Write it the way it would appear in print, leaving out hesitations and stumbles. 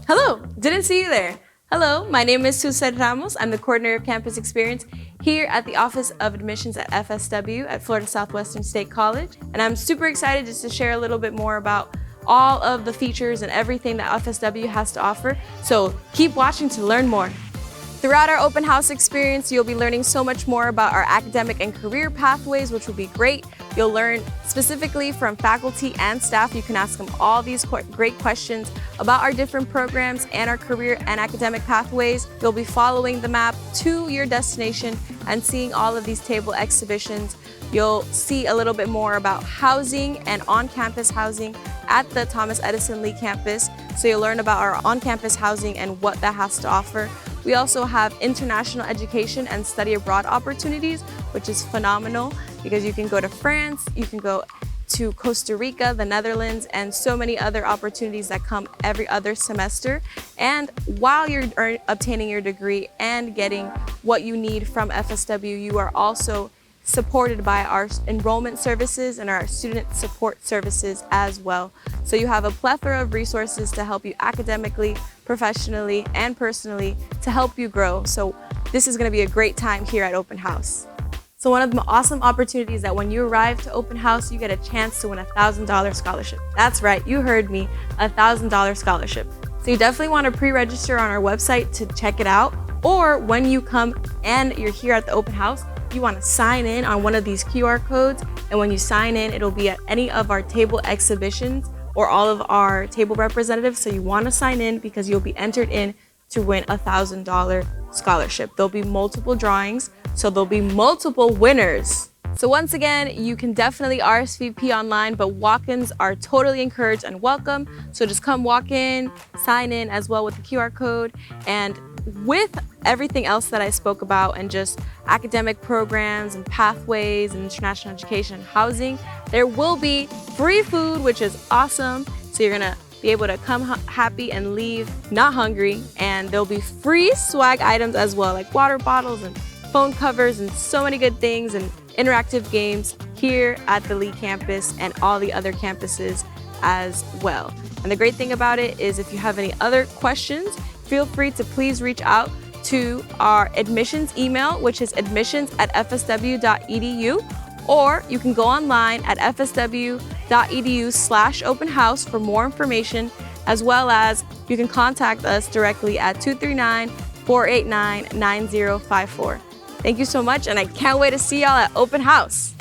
Hello, didn't see you there. Hello, my name is Sused Ramos. I'm the coordinator of campus experience here at the Office of Admissions at FSW at Florida Southwestern State College. And I'm super excited just to share a little bit more about all of the features and everything that FSW has to offer. So keep watching to learn more. Throughout our open house experience, you'll be learning so much more about our academic and career pathways, which will be great. You'll learn specifically from faculty and staff. You can ask them all these great questions about our different programs and our career and academic pathways. You'll be following the map to your destination and seeing all of these table exhibitions. You'll see a little bit more about housing and on-campus housing at the Thomas Edison Lee campus. So you'll learn about our on-campus housing and what that has to offer. We also have international education and study abroad opportunities, which is phenomenal because you can go to France, you can go to Costa Rica, the Netherlands, and so many other opportunities that come every other semester. And while you're obtaining your degree and getting what you need from FSW, you are also supported by our enrollment services and our student support services as well. So you have a plethora of resources to help you academically, professionally, and personally to help you grow. So this is going to be a great time here at Open House. So one of the awesome opportunities that when you arrive to Open House, you get a chance to win a $1,000 scholarship. That's right, you heard me, a $1,000 scholarship. So you definitely want to pre-register on our website to check it out. Or when you come and you're here at the Open House, you want to sign in on one of these QR codes. And when you sign in, it'll be at any of our table exhibitions or all of our table representatives. So you want to sign in because you'll be entered in to win a $1,000 scholarship. There'll be multiple drawings, so there'll be multiple winners. So once again, you can definitely RSVP online, but walk-ins are totally encouraged and welcome. So just come walk in, sign in as well with the QR code. And with everything else that I spoke about and just academic programs and pathways and international education and housing, there will be free food, which is awesome. So you're gonna be able to come happy and leave not hungry. And there'll be free swag items as well, like water bottles and phone covers and so many good things and interactive games here at the Lee campus and all the other campuses as well. And the great thing about it is if you have any other questions, feel free to please reach out to our admissions email, which is admissions@fsw.edu, or you can go online at fsw.edu/openhouse for more information, as well as you can contact us directly at 239-489-9054. Thank you so much, and I can't wait to see y'all at Open House.